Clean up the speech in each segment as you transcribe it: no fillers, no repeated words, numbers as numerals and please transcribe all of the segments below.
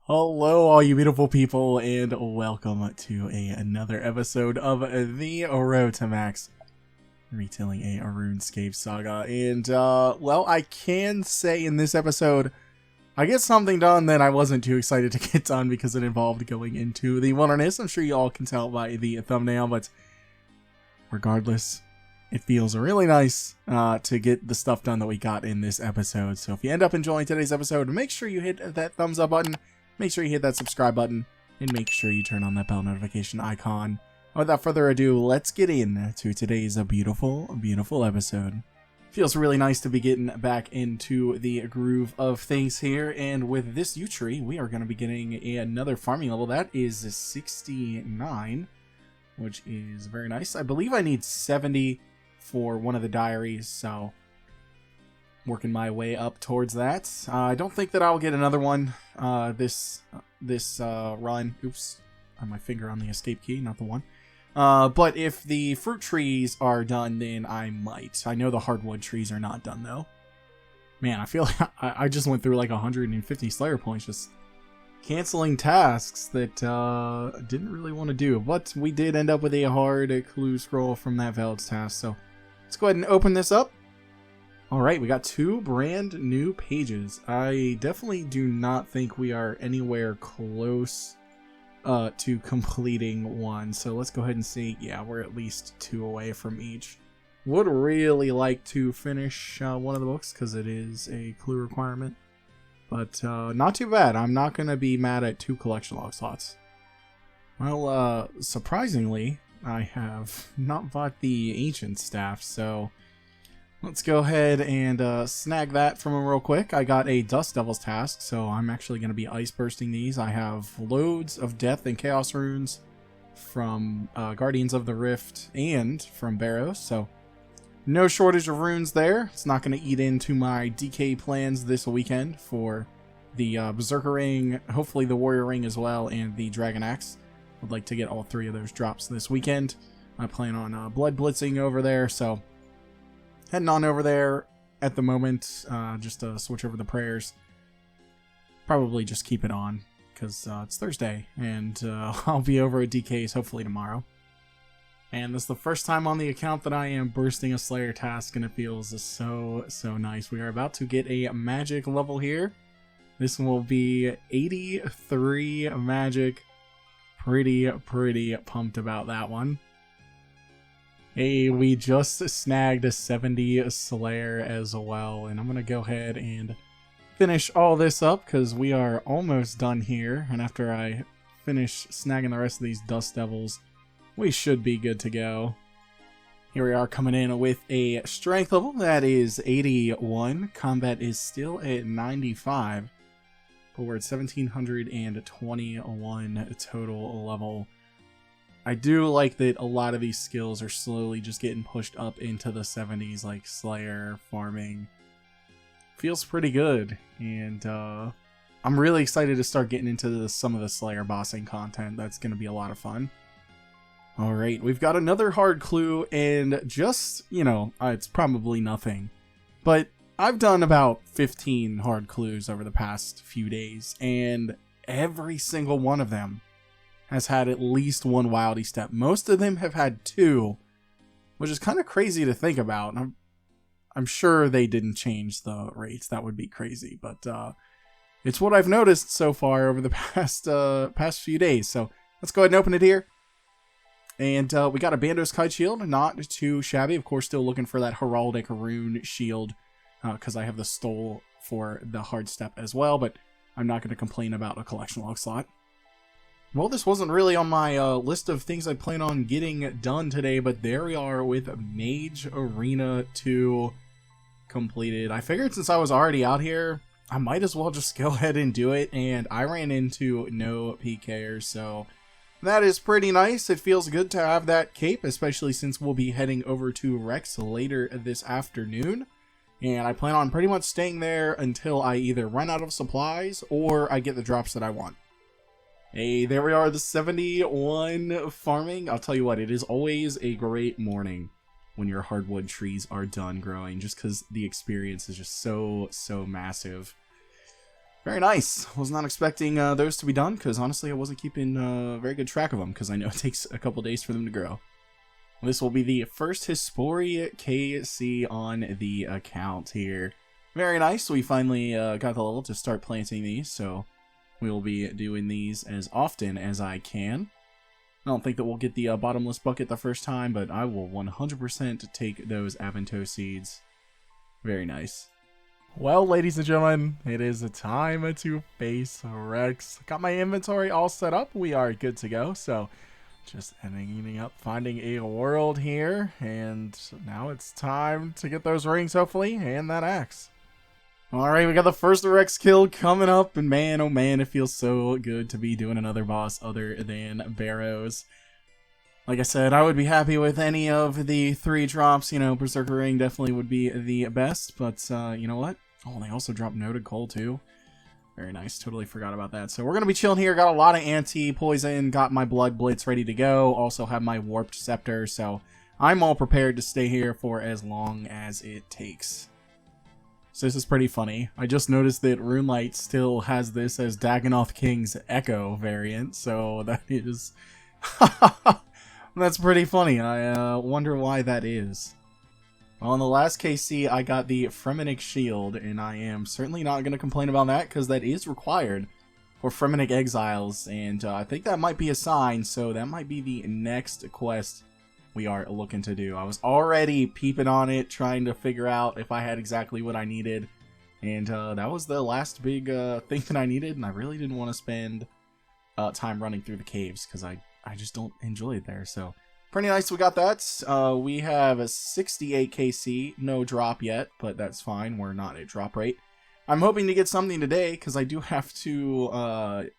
Hello, all you beautiful people, and welcome to another episode of the Road to Max, retelling a RuneScape saga. And, well, I can say in this episode, I get something done that I wasn't too excited to get done because it involved going into the wilderness. I'm sure you all can tell by the thumbnail, but regardless, it feels really nice to get the stuff done that we got in this episode. So if you end up enjoying today's episode, make sure you hit that thumbs up button. Make sure you hit that subscribe button, and make sure you turn on that bell notification icon. Without further ado, let's get into today's beautiful, beautiful episode. Feels really nice to be getting back into the groove of things here, and with this yew tree, we are going to be getting another farming level. That is 69, which is very nice. I believe I need 70 for one of the diaries, so working my way up towards that. I don't think that I'll get another one this run. Oops, I have my finger on the escape key, not the one. But if the fruit trees are done, then I might. I know the hardwood trees are not done, though. Man, I feel like I just went through like 150 Slayer points just canceling tasks that didn't really want to do. But we did end up with a hard clue scroll from that Veld's task, so let's go ahead and open this up. Alright, we got two brand new pages. I definitely do not think we are anywhere close to completing one. So let's go ahead and see. Yeah, we're at least 2 away from each. Would really like to finish one of the books because it is a clue requirement. But not too bad. I'm not going to be mad at 2 collection log slots. Well, surprisingly, I have not bought the ancient staff, so let's go ahead and snag that from him real quick. I got a Dust Devil's task, so I'm actually going to be ice bursting these. I have loads of Death and Chaos runes from Guardians of the Rift and from Barrows, so no shortage of runes there. It's not going to eat into my DK plans this weekend for the Berserker Ring, hopefully the Warrior Ring as well, and the Dragon Axe. I'd like to get all 3 of those drops this weekend. I plan on Blood Blitzing over there, so heading on over there at the moment, just to switch over the prayers. Probably just keep it on, because it's Thursday, and I'll be over at DK's hopefully tomorrow. And this is the first time on the account that I am bursting a Slayer task, and it feels so nice. We are about to get a magic level here. This will be 83 magic. Pretty pumped about that one. Hey, we just snagged a 70 Slayer as well, and I'm going to go ahead and finish all this up because we are almost done here, and after I finish snagging the rest of these Dust Devils, we should be good to go. Here we are coming in with a strength level that is 81, combat is still at 95, but we're at 1721 total level. I do like that a lot of these skills are slowly just getting pushed up into the 70s, like Slayer, farming. Feels pretty good, and I'm really excited to start getting into some of the Slayer bossing content. That's going to be a lot of fun. Alright, we've got another hard clue, and just, you know, it's probably nothing, but I've done about 15 hard clues over the past few days, and every single one of them has had at least 1 wildy step. Most of them have had 2, which is kind of crazy to think about. I'm sure they didn't change the rates. That would be crazy, but it's what I've noticed so far over the past few days. So let's go ahead and open it here. And we got a Bandos Kite Shield, not too shabby. Of course, still looking for that Heraldic Rune Shield because I have the Stole for the hard step as well, but I'm not going to complain about a collection log slot. Well, this wasn't really on my list of things I plan on getting done today, but there we are with Mage Arena 2 completed. I figured since I was already out here, I might as well just go ahead and do it, and I ran into no PKers, so that is pretty nice. It feels good to have that cape, especially since we'll be heading over to Rex later this afternoon, and I plan on pretty much staying there until I either run out of supplies or I get the drops that I want. Hey, there we are, the 71 farming. I'll tell you what, it is always a great morning when your hardwood trees are done growing, just because the experience is just so massive. Very nice. Was not expecting those to be done, because honestly I wasn't keeping very good track of them, because I know it takes a couple days for them to grow. This will be the first Hispori KC on the account here. Very nice. We finally got the level to start planting these, so we will be doing these as often as I can. I don't think that we'll get the bottomless bucket the first time, but I will 100% take those Avanto seeds. Very nice. Well, ladies and gentlemen, it is a time to face Rex. Got my inventory all set up. We are good to go, so just ending up finding a world here, and now it's time to get those rings, hopefully, and that axe. Alright, we got the first Rex kill coming up, and man, oh man, it feels so good to be doing another boss other than Barrows. Like I said, I would be happy with any of the 3 drops. You know, Berserker Ring definitely would be the best, but you know what? Oh, they also dropped Noted Coal too. Very nice. Totally forgot about that. So we're going to be chilling here. Got a lot of anti-poison. Got my Blood Blitz ready to go. Also have my Warped Scepter. So I'm all prepared to stay here for as long as it takes. So this is pretty funny. I just noticed that RuneLite still has this as Dagannoth King's Echo variant. So that is... That's pretty funny. I wonder why that is. Well, in the last KC, I got the Fremennik Shield, and I am certainly not going to complain about that, because that is required for Fremennik Exiles, and I think that might be a sign, so that might be the next quest we are looking to do. I was already peeping on it, trying to figure out if I had exactly what I needed, and that was the last big thing that I needed, and I really didn't want to spend time running through the caves, because I just don't enjoy it there, so... Pretty nice, we got that. We have a 68 KC, no drop yet, but that's fine, we're not at drop rate. I'm hoping to get something today, because I do have to,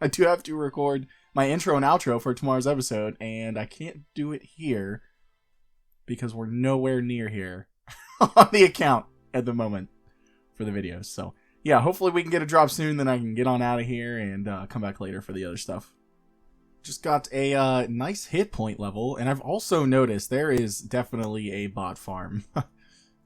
record my intro and outro for tomorrow's episode, and I can't do it here, because we're nowhere near here on the account at the moment for the videos. So, yeah, hopefully we can get a drop soon, then I can get on out of here and come back later for the other stuff. Just got a nice hit point level, and I've also noticed there is definitely a bot farm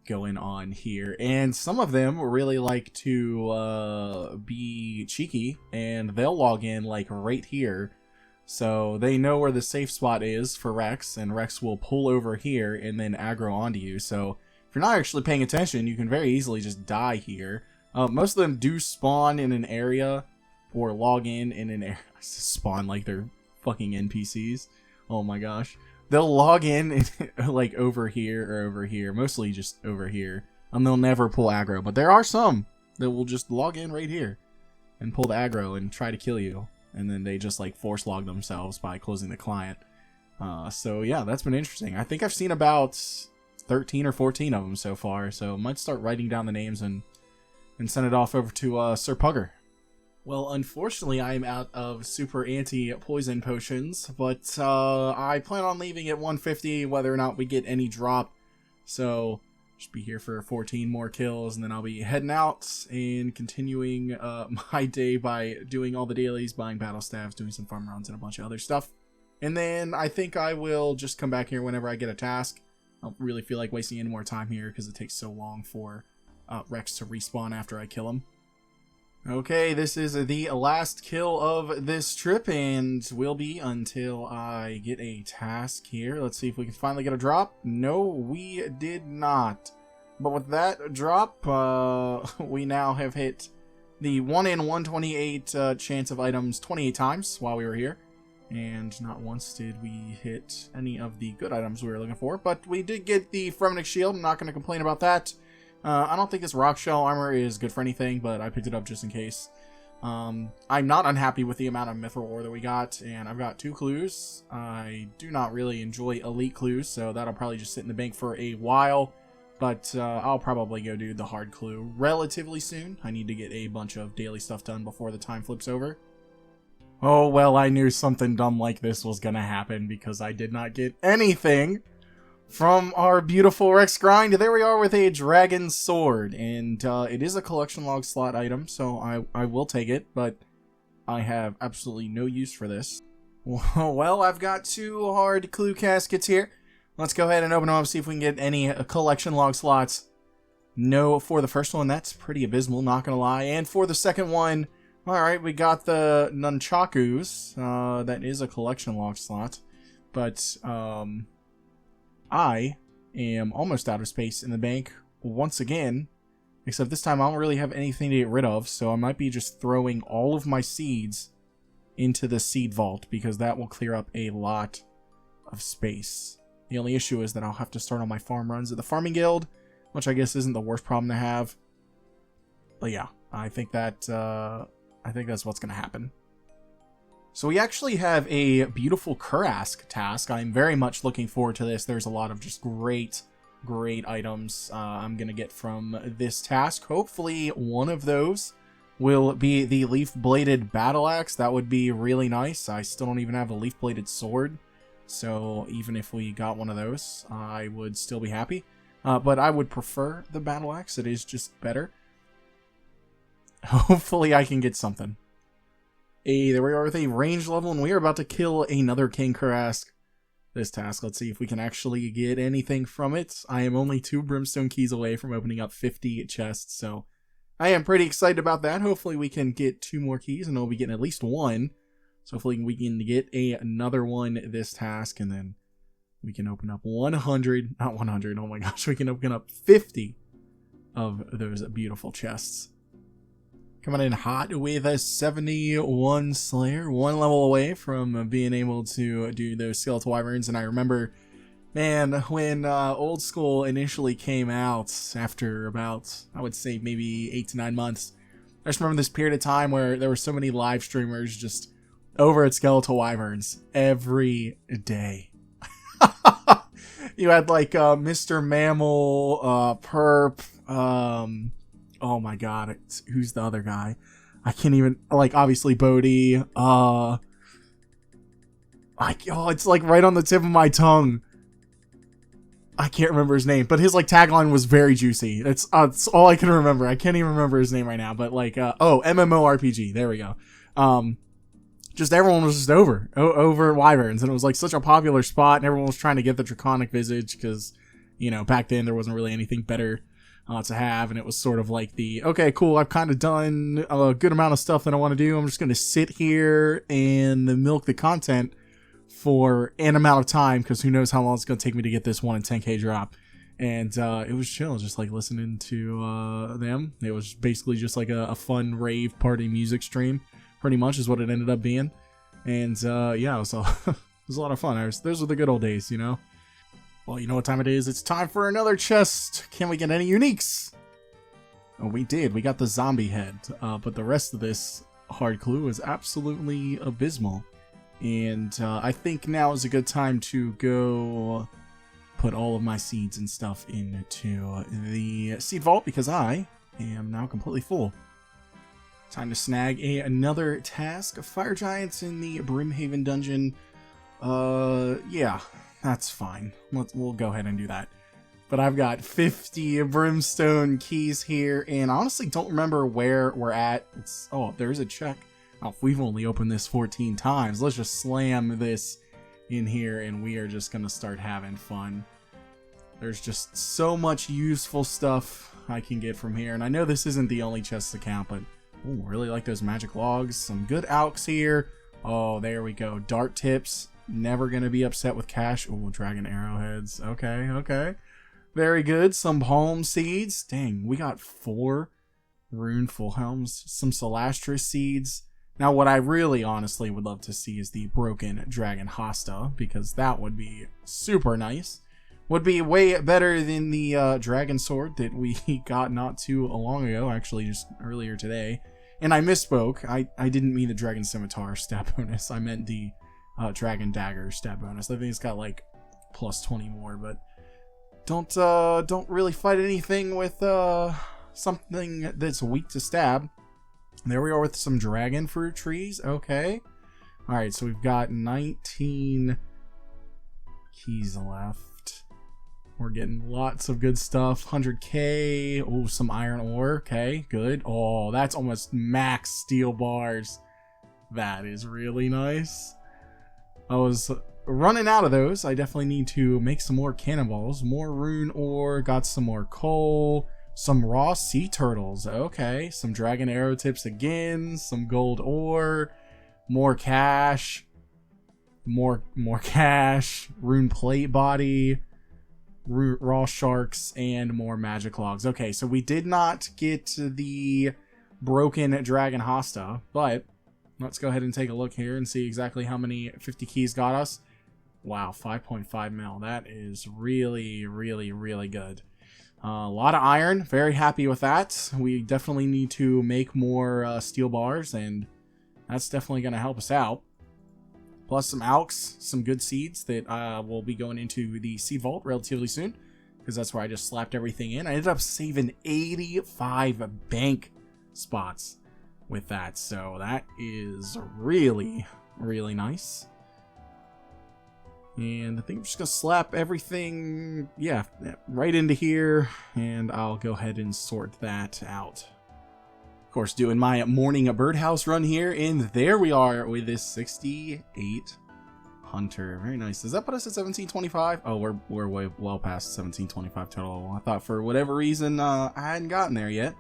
going on here, and some of them really like to be cheeky, and they'll log in like right here, so they know where the safe spot is for Rex, and Rex will pull over here and then aggro onto you. So if you're not actually paying attention, you can very easily just die here. Most of them do spawn in an area or log in an area. Spawn like they're fucking NPCs. Oh my gosh. They'll log in like over here or over here. Mostly just over here. And they'll never pull aggro. But there are some that will just log in right here and pull the aggro and try to kill you. And then they just like force log themselves by closing the client. So yeah, that's been interesting. I think I've seen about 13 or 14 of them so far. So I might start writing down the names and send it off over to Sir Pugger. Well, unfortunately, I'm out of super anti-poison potions, but I plan on leaving at 150 whether or not we get any drop. So, just be here for 14 more kills, and then I'll be heading out and continuing my day by doing all the dailies, buying battle staffs, doing some farm runs, and a bunch of other stuff. And then I think I will just come back here whenever I get a task. I don't really feel like wasting any more time here because it takes so long for Rex to respawn after I kill him. Okay, this is the last kill of this trip, and will be until I get a task here. Let's see if we can finally get a drop. No, we did not. But with that drop, we now have hit the 1 in 128 chance of items 28 times while we were here. And not once did we hit any of the good items we were looking for. But we did get the Fremennik Shield. I'm not going to complain about that. I don't think this rock shell armor is good for anything, but I picked it up just in case. I'm not unhappy with the amount of mithril ore that we got, and I've got 2 clues. I do not really enjoy elite clues, so that'll probably just sit in the bank for a while, but I'll probably go do the hard clue relatively soon. I need to get a bunch of daily stuff done before the time flips over. Oh, well, I knew something dumb like this was gonna happen because I did not get anything from our beautiful Rex grind. There we are with a dragon sword, and it is a collection log slot item, so I will take it, but I have absolutely no use for this. Well, I've got 2 hard clue caskets here. Let's go ahead and open them up, see if we can get any collection log slots. No, for the first one, that's pretty abysmal, not gonna lie. And for the second one, alright, we got the nunchakus. That is a collection log slot. But, I am almost out of space in the bank once again. Except this time I don't really have anything to get rid of, so I might be just throwing all of my seeds into the seed vault, because that will clear up a lot of space. The only issue is that I'll have to start on my farm runs at the farming guild, which I guess isn't the worst problem to have. But yeah, I think that's what's going to happen. So we actually have a beautiful Kurask task. I'm very much looking forward to this. There's a lot of just great items I'm going to get from this task. Hopefully one of those will be the leaf-bladed battle axe. That would be really nice. I still don't even have a leaf-bladed sword. So even if we got one of those, I would still be happy. But I would prefer the battle axe. It is just better. Hopefully I can get something. Hey, there we are with a range level, and we are about to kill another King Kurask. This task, let's see if we can actually get anything from it. I am only 2 Brimstone keys away from opening up 50 chests, so I am pretty excited about that. Hopefully we can get 2 more keys, and we'll be getting at least 1. So hopefully we can get another one this task, and then we can open up 100, not 100, oh my gosh, we can open up 50 of those beautiful chests. Coming in hot with a 71 Slayer, 1 level away from being able to do those Skeletal Wyverns. And I remember, man, when Old School initially came out after about, I would say maybe 8 to 9 months, I just remember this period of time where there were so many live streamers just over at Skeletal Wyverns every day. You had like Mr. Mammal, Perp, oh my god, who's the other guy? I can't even, like, obviously Bodhi, it's like right on the tip of my tongue. I can't remember his name, but his like tagline was very juicy. It's all I can remember. I can't even remember his name right now, but like, MMORPG, there we go. Just everyone was just over Wyverns, and it was like such a popular spot, and everyone was trying to get the Draconic Visage, because, you know, back then there wasn't really anything better to have, and it was sort of like the, okay, cool, I've kind of done a good amount of stuff that I want to do. I'm just going to sit here and milk the content for an amount of time, because who knows how long it's going to take me to get this 1 in 10k drop. And it was chill, just like listening to them. It was basically just like a fun rave party music stream, pretty much is what it ended up being. And yeah, it was a lot of fun. Those were the good old days, you know. Well, you know what time it is. It's time for another chest. Can we get any uniques? Oh, we did. We got the zombie head. But the rest of this hard clue is absolutely abysmal. And I think now is a good time to go put all of my seeds and stuff into the seed vault, because I am now completely full. Time to snag another task. Fire Giants in the Brimhaven dungeon. Yeah. That's fine. We'll go ahead and do that. But I've got 50 Brimstone keys here, and I honestly don't remember where we're at. Oh, there's a check. Oh, we've only opened this 14 times. Let's just slam this in here, and we are just going to start having fun. There's just so much useful stuff I can get from here, and I know this isn't the only chest to count, but ooh, really like those magic logs. Some good alks here. Oh, there we go. Dart tips. Never gonna be upset with cash. Oh, dragon arrowheads. Okay. Very good. Some palm seeds. Dang, we got 4 rune full helms. Some Celastris seeds. Now, what I really honestly would love to see is the broken dragon hosta, because that would be super nice. Would be way better than the dragon sword that we got not too long ago, actually just earlier today. And I misspoke. I didn't mean the dragon scimitar stat bonus. I meant the dragon dagger stat bonus. I think it's got like plus 20 more, but don't really fight anything with something that's weak to stab. There we are with some dragon fruit trees. Okay. Alright, so we've got 19 keys left. We're getting lots of good stuff. 100k. Oh, some iron ore. Okay, good. Oh, that's almost max steel bars. That is really nice. I was running out of those. I definitely need to make some more cannonballs. More rune ore. Got some more coal. Some raw sea turtles. Okay. Some dragon arrow tips again. Some gold ore. More cash. More cash. Rune plate body. Raw sharks. And more magic logs. Okay, so we did not get the broken dragon hosta, but let's go ahead and take a look here and see exactly how many 50 keys got us. Wow, 5.5 mil. That is really, really, really good. A lot of iron. Very happy with that. We definitely need to make more steel bars, and that's definitely going to help us out. Plus some alks, some good seeds that will be going into the seed vault relatively soon, because that's where I just slapped everything in. I ended up saving 85 bank spots with that, so that is really, really nice. And I think I'm just gonna slap everything, yeah, right into here, and I'll go ahead and sort that out. Of course, doing my morning birdhouse run here, and there we are with this 68 hunter. Very nice. Does that put us at 1725? Oh, we're way well past 1725 total. I thought for whatever reason I hadn't gotten there yet,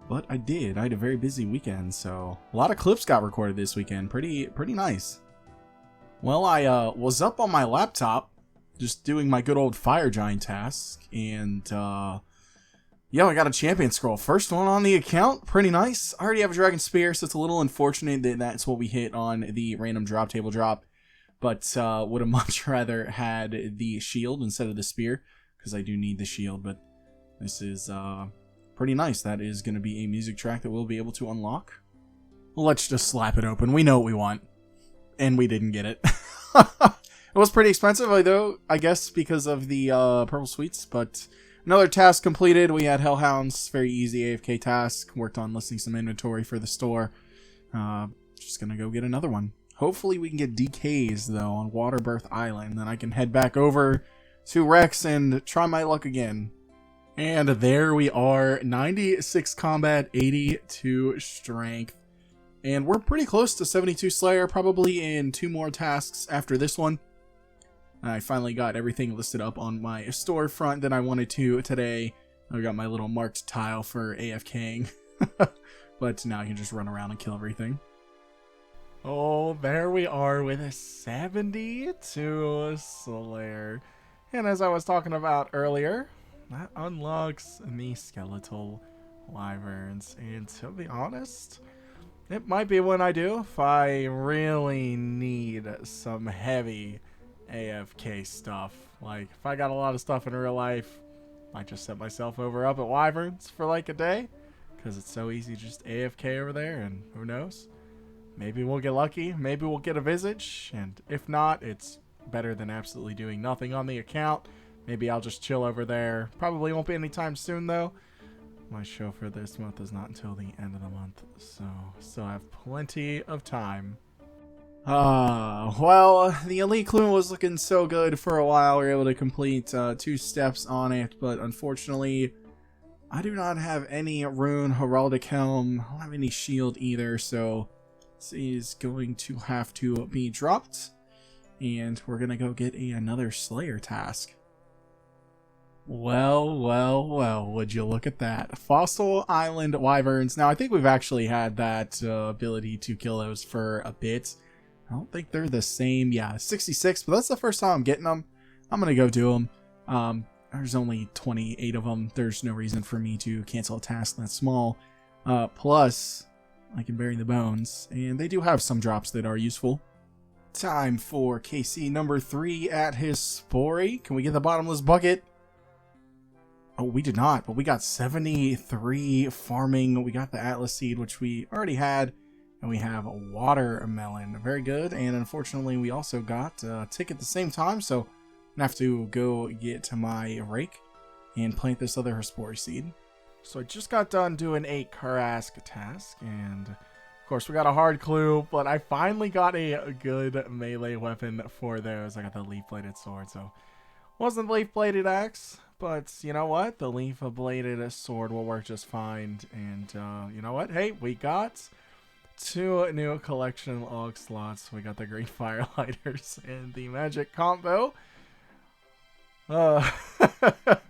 but I did. I had a very busy weekend, so a lot of clips got recorded this weekend. Pretty nice. Well, I was up on my laptop just doing my good old fire giant task, and yeah, I got a champion scroll. First one on the account. Pretty nice. I already have a dragon spear, so it's a little unfortunate that that's what we hit on the random drop table drop. But would have much rather had the shield instead of the spear, because I do need the shield. But this is pretty nice. That is going to be a music track that we'll be able to unlock. Let's just slap it open. We know what we want. And we didn't get it. It was pretty expensive, though, I guess, because of the purple sweets, but another task completed. We had Hellhounds, very easy AFK task. Worked on listing some inventory for the store. Just gonna go get another one. Hopefully we can get DKs, though, on Waterbirth Island. Then I can head back over to Rex and try my luck again. And there we are. 96 combat, 82 strength. And we're pretty close to 72 Slayer, probably in 2 more tasks after this one. I finally got everything listed up on my storefront that I wanted to today. I got my little marked tile for AFKing. But now I can just run around and kill everything. Oh, there we are with a 72 Slayer. And as I was talking about earlier, that unlocks the skeletal wyverns. And to be honest, it might be one I do if I really need some heavy AFK stuff. Like, if I got a lot of stuff in real life, I might just set myself over up at wyverns for like a day, because it's so easy just AFK over there, and who knows? Maybe we'll get lucky, maybe we'll get a visage, and if not, it's better than absolutely doing nothing on the account. Maybe I'll just chill over there. Probably won't be anytime soon, though. My show for this month is not until the end of the month, so still have plenty of time. Well, the Elite Clue was looking so good for a while. We were able to complete 2 steps on it, but unfortunately, I do not have any Rune Heraldic Helm. I don't have any shield either, so this is going to have to be dropped, and we're gonna go get another Slayer task. Well, would you look at that. Fossil Island Wyverns. Now, I think we've actually had that ability to kill those for a bit. I don't think they're the same. Yeah, 66, but that's the first time I'm getting them. I'm going to go do them. There's only 28 of them. There's no reason for me to cancel a task that small. Plus, I can bury the bones, and they do have some drops that are useful. Time for KC number 3 at his Spory. Can we get the bottomless bucket? Oh, we did not, but we got 73 farming. We got the Atlas Seed, which we already had, and we have a watermelon. Very good, and unfortunately, we also got a tick at the same time, so I'm going to have to go get to my rake and plant this other Hespori seed. So I just got done doing a Karask task, and of course, we got a hard clue, but I finally got a good melee weapon for those. I got the leaf-bladed sword, so wasn't leaf-bladed axe. But you know what? The leaf-bladed sword will work just fine. And you know what? Hey, we got 2 new collection log slots. We got the green firelighters and the magic combo.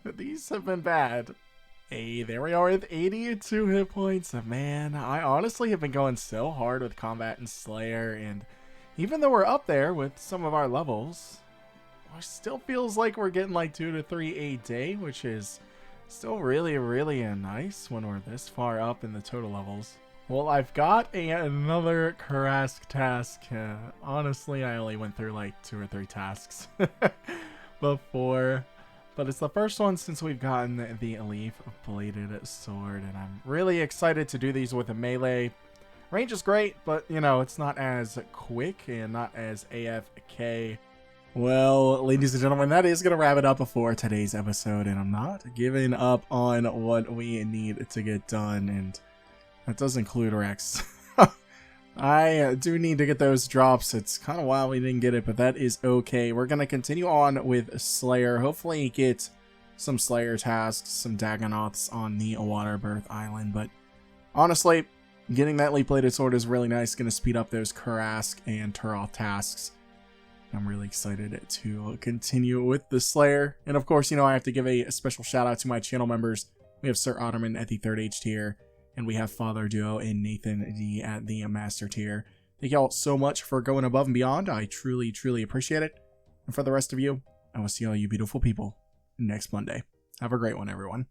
These have been bad. Hey, there we are with 82 hit points. Man, I honestly have been going so hard with Combat and Slayer, and even though we're up there with some of our levels, it still feels like we're getting like 2 to 3 a day, which is still really, really nice when we're this far up in the total levels. Well, I've got another Karask task. Honestly, I only went through like 2 or 3 tasks before. But it's the first one since we've gotten the leaf-bladed sword, and I'm really excited to do these with a melee. Range is great, but, you know, it's not as quick and not as AFK. Well, ladies and gentlemen, that is going to wrap it up for today's episode, and I'm not giving up on what we need to get done, and that does include Rex. I do need to get those drops. It's kind of wild we didn't get it, but that is okay. We're going to continue on with Slayer. Hopefully get some Slayer tasks, some Dagannoths on the Waterbirth Island. But honestly, getting that Leaf-Bladed Sword is really nice. Going to speed up those Karask and Turoth tasks. I'm really excited to continue with the Slayer. And of course, you know, I have to give a special shout out to my channel members. We have Sir Otterman at the 3rd H tier. And we have Father Duo and Nathan D at the Master tier. Thank y'all so much for going above and beyond. I truly, truly appreciate it. And for the rest of you, I will see all you beautiful people next Monday. Have a great one, everyone.